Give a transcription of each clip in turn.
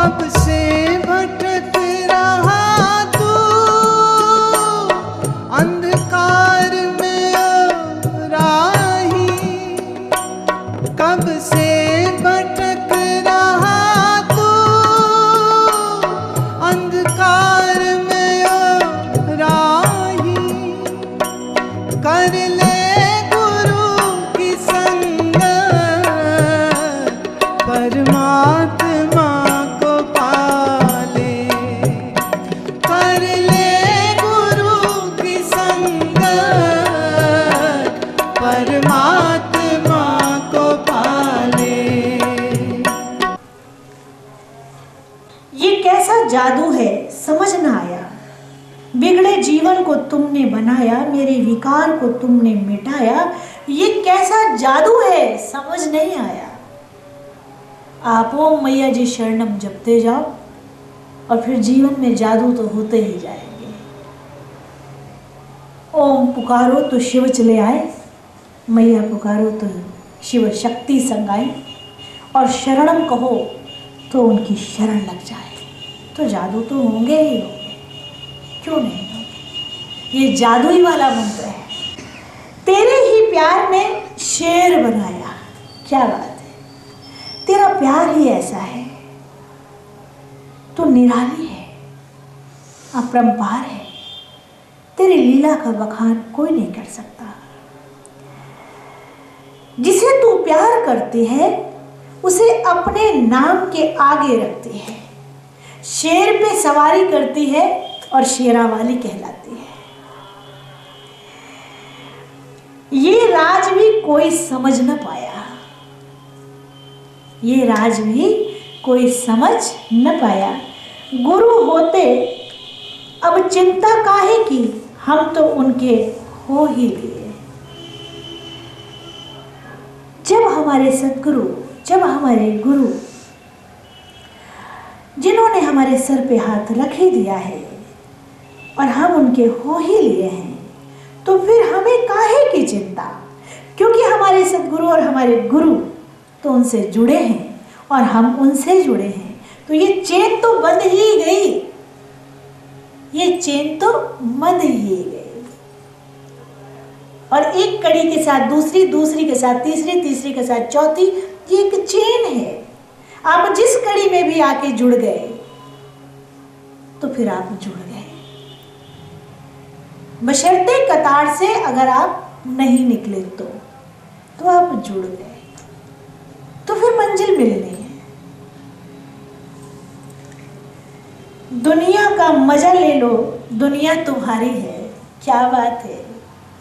कब से भटक रहा तू अंधकार में ओ राही, कब से भटक रहा तू अंधकार में ओ राही। कर ले गुरु की संगत, परमात्मा को पाले। कर ले गुरु की संगत, परमात्मा को पाले। ये कैसा जादू है समझ न आया, बिगड़े जीवन को तुमने बनाया, मेरे विकार को तुमने मिटाया। ये कैसा जादू है समझ नहीं आया। आप ओम मैया जी शरणम जपते जाओ और फिर जीवन में जादू तो होते ही जाएंगे। ओम पुकारो तो शिव चले आए, मैया पुकारो तो शिव शक्ति संग आए, और शरणम कहो तो उनकी शरण लग जाए, तो जादू तो होंगे ही होंगे, क्यों नहीं होंगे। ये जादुई वाला मंत्र है। तेरे ही प्यार ने शेर बनाया, क्या बात है। तेरा प्यार ही ऐसा है, तो निराली है, अपरंपार है। तेरी लीला का बखान कोई नहीं कर सकता। जिसे तू प्यार करती है उसे अपने नाम के आगे रखती है, शेर पे सवारी करती है और शेरावाली कहलाती है। ये राज भी कोई समझ न पाया, ये राज भी कोई समझ न पाया। गुरु होते अब चिंता काहे की, हम तो उनके हो ही लिए। जब हमारे सद्गुरु, जब हमारे गुरु, जिन्होंने हमारे सर पे हाथ रख ही दिया है और हम उनके हो ही लिए हैं, तो फिर हमें काहे की चिंता, क्योंकि हमारे सद्गुरु और हमारे गुरु तो उनसे जुड़े हैं और हम उनसे जुड़े हैं। तो ये चेन तो बंध ही गई, ये चेन तो बंध ही गई। और एक कड़ी के साथ दूसरी, दूसरी के साथ तीसरी, तीसरी के साथ चौथी, ये एक चेन है। आप जिस कड़ी में भी आके जुड़ गए तो फिर आप जुड़ गए, बशर्ते कतार से अगर आप नहीं निकले तो आप जुड़ गए, तो फिर मंजिल मिलनी है। दुनिया का मजा ले लो, दुनिया तुम्हारी है, क्या बात है।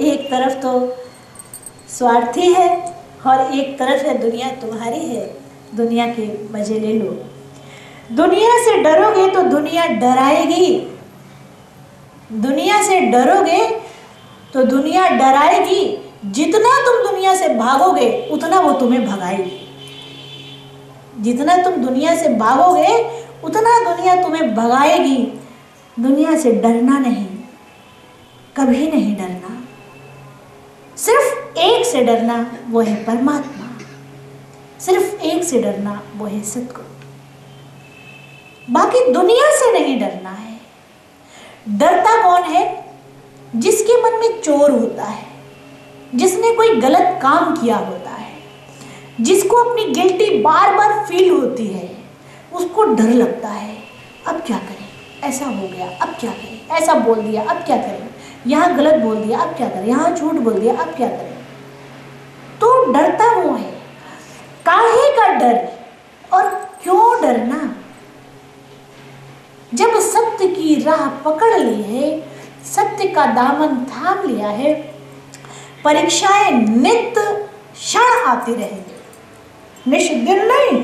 एक तरफ तो स्वार्थी है और एक तरफ है दुनिया तुम्हारी है, दुनिया के मजे ले लो। दुनिया से डरोगे तो दुनिया डराएगी, दुनिया से डरोगे तो दुनिया डराएगी। जितना तुम दुनिया से भागोगे उतना वो तुम्हें भगाएगी, जितना तुम दुनिया से भागोगे उतना दुनिया तुम्हें भगाएगी। दुनिया से डरना नहीं, कभी नहीं डरना, सिर्फ एक से डरना, वो है परमात्मा। सिर्फ एक से डरना, वो है सद्गुरु। बाकी दुनिया से नहीं डरना है। डरता कौन है? जिसके मन में चोर होता है, जिसने कोई गलत काम किया होता है, जिसको अपनी गिल्टी बार बार फील होती है, उसको डर लगता है। अब क्या करें, ऐसा हो गया, अब क्या करें, ऐसा बोल दिया, अब क्या करें, यहाँ गलत बोल दिया, अब क्या करें, यहाँ झूठ बोल दिया, अब क्या करें। तो डरता वो है। काहे का डर और क्यों डरना? जब सत्य की राह पकड़ ली है, सत्य का दामन थाम लिया है, परीक्षाएं नित्य क्षण आती रहेंगी, निष्दिन नहीं,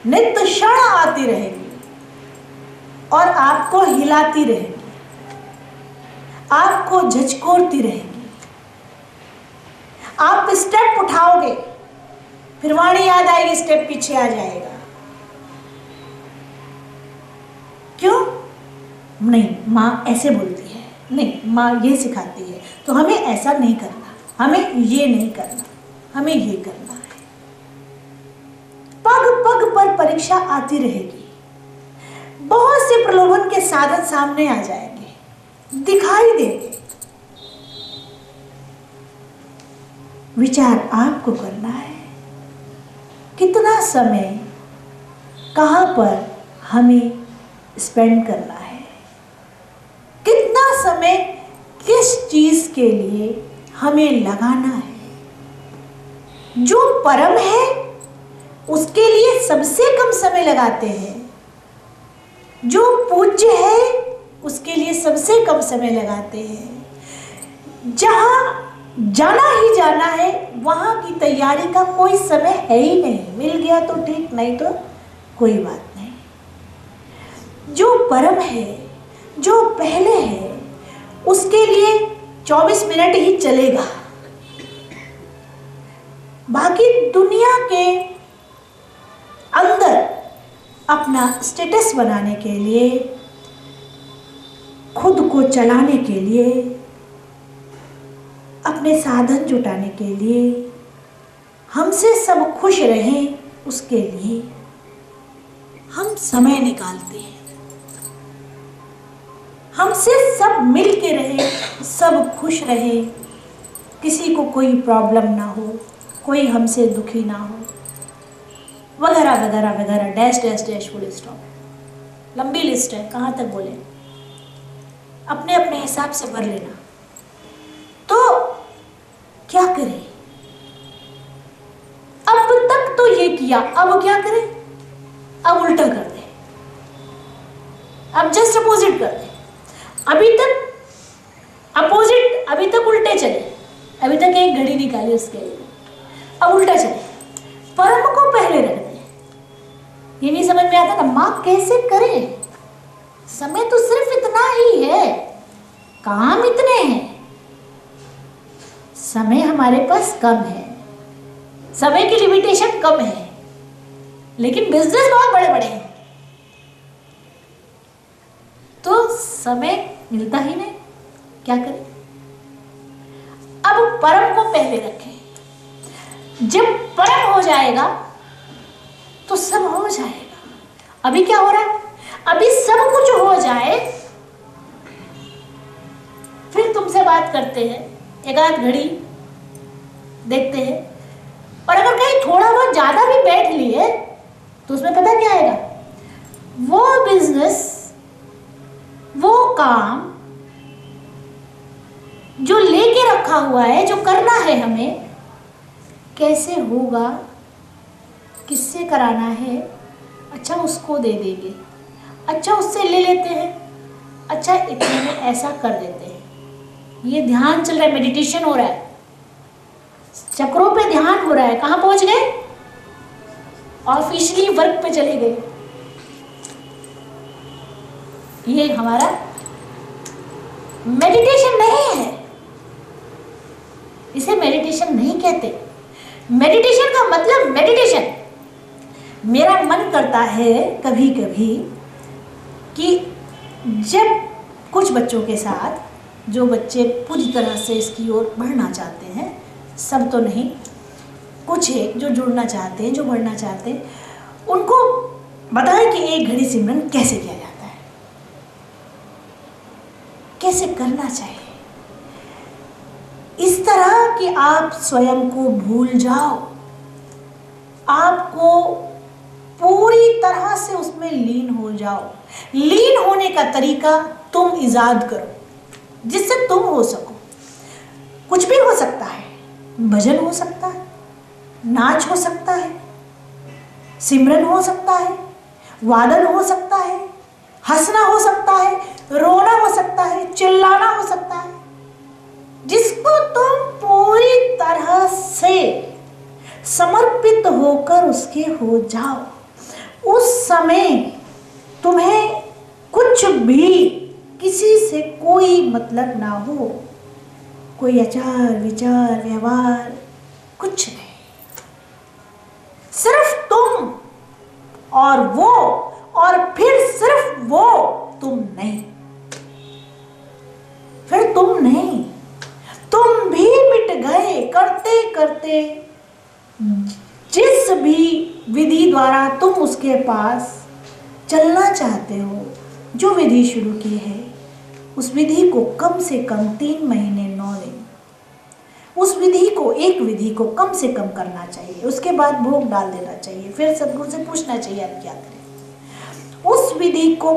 नित्य क्षण आती रहेंगी और आपको हिलाती रहेंगी, आपको झचकोरती रहेंगी। आप स्टेप उठाओगे, फिर वाणी याद आएगी, स्टेप पीछे आ जाएगा। क्यों? नहीं, माँ ऐसे बोलती है, नहीं माँ ये सिखाती है, तो हमें ऐसा नहीं करना, हमें ये नहीं करना, हमें ये करना है। पग पग पर और परीक्षा आती रहेगी, बहुत से प्रलोभन के साधन सामने आ जाएंगे, दिखाई देंगे। विचार आपको करना है कितना समय कहाँ पर हमें स्पेंड करना है, कितना समय किस चीज के लिए हमें लगाना है। जो परम है उसके लिए सबसे कम समय लगाते हैं, जो पूज्य है उसके लिए सबसे कम समय लगाते हैं। जहां जाना ही जाना है वहां की तैयारी का कोई समय है ही नहीं, मिल गया तो ठीक, नहीं तो कोई बात नहीं। जो परम है, जो पहले है, उसके लिए 24 मिनट ही चलेगा। बाकी दुनिया के अंदर अपना स्टेटस बनाने के लिए, खुद को चलाने के लिए, अपने साधन जुटाने के लिए, हमसे सब खुश रहें उसके लिए हम समय निकालते हैं। हमसे सब मिल के रहे, सब खुश रहे, किसी को कोई प्रॉब्लम ना हो, कोई हमसे दुखी ना हो, वगैरह वगैरह वगैरह, dash dash dash full stop. लंबी लिस्ट है, कहाँ तक बोले, अपने अपने हिसाब से भर लेना। तो क्या करें? अब तक तो ये किया, अब क्या करें? अब उल्टा कर दे, अब जस्ट अपोजिट कर दे। अभी तक अपोजिट, अभी तक उल्टे चले, अभी तक एक घड़ी निकाली उसके लिए, अब उल्टा चले, परम को पहले रख दे। ये नहीं समझ में आता ना, माँ कैसे करें? समय तो सिर्फ इतना ही है, काम इतने हैं, समय हमारे पास कम है, समय की लिमिटेशन कम है, लेकिन बिजनेस बहुत बड़े बड़े हैं, तो समय मिलता ही नहीं, क्या करें? अब परम को पहले रखें। जब परम हो जाएगा तो सब हो जाएगा। अभी क्या हो रहा है? अभी सब कुछ हो जाए, फिर तुमसे बात करते हैं, एक आध घड़ी देखते हैं, और अगर कहीं थोड़ा बहुत ज्यादा भी बैठ लिए तो उसमें पता क्या आएगा? वो बिजनेस, वो काम जो लेके रखा हुआ है, जो करना है हमें, कैसे होगा, किससे कराना है, अच्छा उसको दे देंगे, अच्छा उससे ले लेते हैं, अच्छा इतने में ऐसा कर देते हैं। ये ध्यान चल रहा है, मेडिटेशन हो रहा है, चक्रों पे ध्यान हो रहा है। कहाँ पहुंच गए? ऑफिशियली वर्क पे चले गए। ये हमारा मेडिटेशन नहीं है, इसे मेडिटेशन नहीं कहते। मेडिटेशन का मतलब मेडिटेशन, मेरा मन करता है कभी कभी कि जब कुछ बच्चों के साथ, जो बच्चे पूरी तरह से इसकी ओर बढ़ना चाहते हैं, सब तो नहीं, कुछ है जो जुड़ना चाहते हैं, जो बढ़ना चाहते हैं, उनको बताएं कि एक घड़ी सिमरन कैसे किया जाता है, कैसे करना चाहिए, इस तरह कि आप स्वयं को भूल जाओ, आपको पूरी तरह से उसमें लीन हो जाओ। लीन होने का तरीका तुम इजाद करो, जिससे तुम हो सको। कुछ भी हो सकता है, भजन हो सकता है, नाच हो सकता है, सिमरन हो सकता है, वादन हो सकता है, हंसना हो सकता है, रोना हो सकता है, चिल्लाना हो सकता है, जिसको तुम पूरी तरह से समर्पित होकर उसके हो जाओ। उस समय तुम्हें कुछ भी, किसी से कोई मतलब ना हो, कोई आचार विचार व्यवहार कुछ नहीं, सिर्फ तुम और वो, और फिर सिर्फ वो, तुम नहीं, फिर तुम नहीं, तुम भी मिट गए करते करते। जिस भी विधि द्वारा तुम उसके पास चलना चाहते हो, जो विधि शुरू की है, उस विधि को कम से कम 3 महीने 9 दिन, उस विधि को, एक विधि को कम से कम करना चाहिए। उसके बाद भोग डाल देना चाहिए, फिर सदगुरु से पूछना चाहिए आप क्या करें। उस विधि को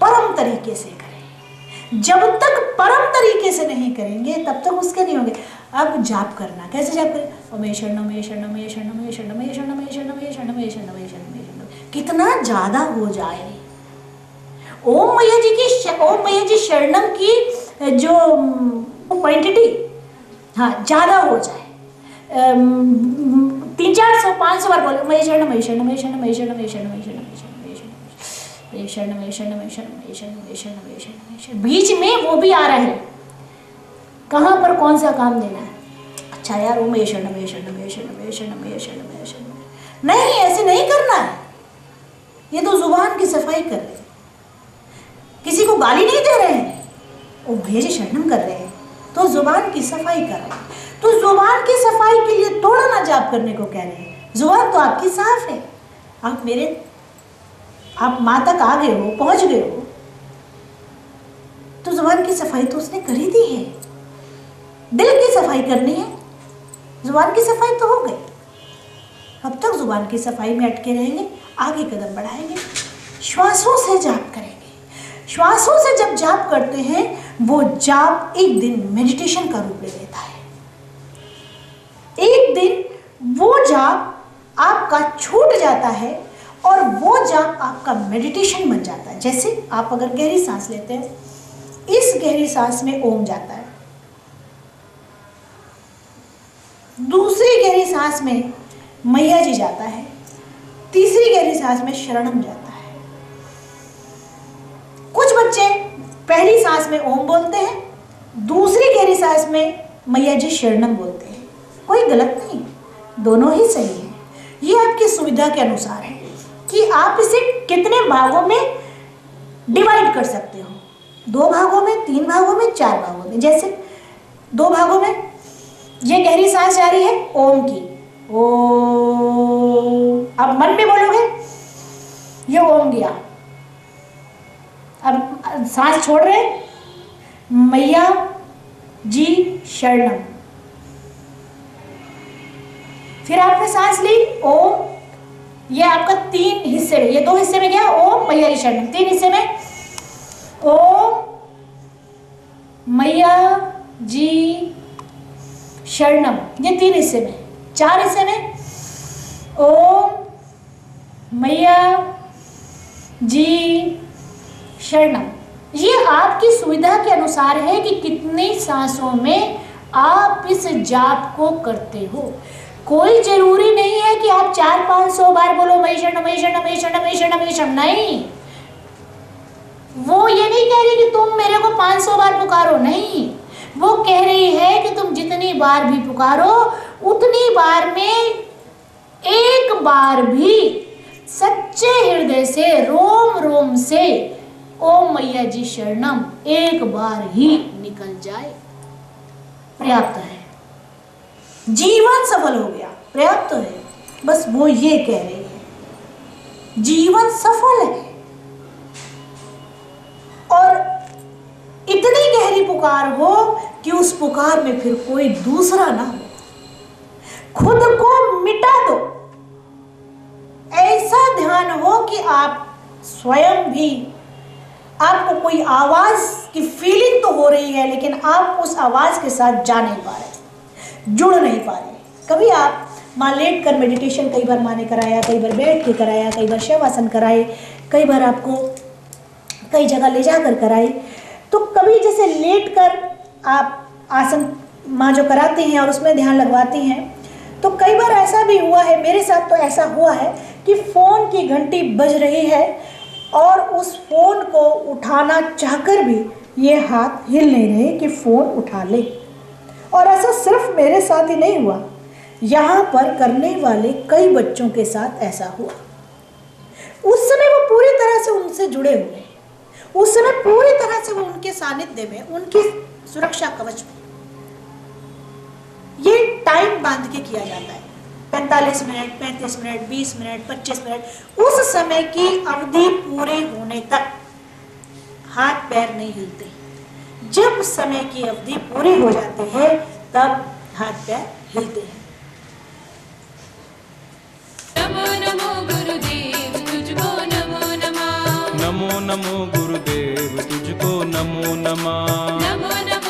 परम तरीके से करें। जब तक परम तरीके से नहीं करेंगे तब तक उसके नहीं होंगे। अब जाप करना, कैसे जाप करें? ओम शरणम शरणम शरणम शरणम शरणम शरणम शरणम शरणम शरणम, कितना ज्यादा हो जाए। ओम मैया जी शरणम की जो क्वांटिटी, हाँ, ज्यादा हो जाए, 300-400-500 बार बोले मैं शरणम शरणम शरणम शरणम शरणम शरणम। बीच में वो भी आ रहा है, कहाँ पर कौन सा काम देना है। अच्छा यार, ओम शरणम शरणम शरणम शरणम शरणम, नहीं, ऐसे नहीं करना है। ये तो जुबान की सफाई कर रहे हैं, किसी को गाली नहीं दे रहे हैं, ओ भैया जी शरणम कर रहे हैं तो जुबान की सफाई कर रहे हैं। तो जुबान की सफाई के लिए थोड़ा ना जाप करने को कह रहे हैं। जुबान तो आपकी साफ है, आप माँ तक आ गए हो, पहुंच गए हो, तो जुबान की सफाई तो उसने कर ही दी है। दिल की सफाई करनी है, जुबान की सफाई तो हो गई। अब तक जुबान की सफाई में अटके रहेंगे, आगे कदम बढ़ाएंगे। श्वासों से जाप करेंगे। श्वासों से जब जाप करते हैं, वो जाप एक दिन मेडिटेशन का रूप ले लेता है। एक दिन वो जाप आपका छूट जाता है और वो जाप आपका मेडिटेशन बन जाता है। जैसे आप अगर गहरी सांस लेते हैं, इस गहरी सांस में ओम जाता है, दूसरी गहरी सांस में मैया जी जाता है, तीसरी गहरी सांस में शरणम जाता है। कुछ बच्चे पहली सांस में ओम बोलते हैं, दूसरी गहरी सांस में मैया जी शरणम बोलते हैं। कोई गलत नहीं, दोनों ही सही है। ये आपकी सुविधा के अनुसार है कि आप इसे कितने भागों में डिवाइड कर सकते हो, 2 भागों में, 3 भागों में, 4 भागों में। जैसे 2 भागों में ये गहरी सांस जा रही है ओम की, ओम, अब मन में बोलोगे ये ओम गया। अब सांस छोड़ रहे, मैया जी शरणम, फिर आपने सांस ली ओम, ये आपका 3 हिस्से में, ये 2 हिस्से में गया ओम मैया जी शरणम, 3 हिस्से में ओम मैया जी शरणम, ये 3 हिस्से में। 4 हिस्से में ओम मैया जी शरणम। ये आपकी सुविधा के अनुसार है कि कितनी सांसों में आप इस जाप को करते हो। कोई जरूरी नहीं है कि आप 400-500 बार बोलो मैं शरणम मैं शरणम मैं शरणम मैं शरणम मैं शरणम। नहीं, वो ये नहीं कह रही कि तुम मेरे को 500 बार पुकारो, नहीं, वो कह रही है कि तुम जितनी बार भी पुकारो उतनी बार में एक बार भी सच्चे हृदय से, रोम रोम से ओम मैया जी शरणम एक बार ही निकल जाए, पर्याप्त है। जीवन सफल हो गया, पर्याप्त है। बस वो ये कह रही है जीवन सफल है। और इतनी गहरी पुकार हो कि उस पुकार में फिर कोई दूसरा ना हो, खुद को मिटा दो। ऐसा ध्यान हो कि आप स्वयं भी, आपको कोई आवाज की फीलिंग तो हो रही है लेकिन आप उस आवाज के साथ जा नहीं पा रहे, जुड़ नहीं पा रहे। कभी आप मां लेट कर मेडिटेशन, कई बार माँ ने कराया, कई बार बैठ के कराया, कई बार शवासन कराए, कई बार आपको कई जगह ले जाकर कराए, तो कभी जैसे लेट कर आप आसन माँ जो कराती हैं और उसमें ध्यान लगवाती हैं, तो कई बार ऐसा भी हुआ है, मेरे साथ तो ऐसा हुआ है कि फ़ोन की घंटी बज रही है और उस फ़ोन को उठाना चाहकर भी ये हाथ हिल नहीं रहे कि फ़ोन उठा ले। और ऐसा सिर्फ मेरे साथ ही नहीं हुआ, यहाँ पर करने वाले कई बच्चों के साथ ऐसा हुआ। उस समय वो पूरी तरह से उनसे जुड़े हुए, उस समय पूरी तरह से वो उनके सानिध्य में, उनकी सुरक्षा कवच में। ये टाइम बांध के किया जाता है। 45 मिनट, 35 मिनट, 20 मिनट, 25 मिनट, उस समय की अवधि पूरे होने तक हाथ पैर नहीं हिलते। जब समय की अवधि पूरी हो जाती है तब हाथ पैर हिलते हैं। नमो नमो गुरुदेव तुझको नमो नमः। नमो नमो गुरुदेव तुझको नमो नमः। नमो नमो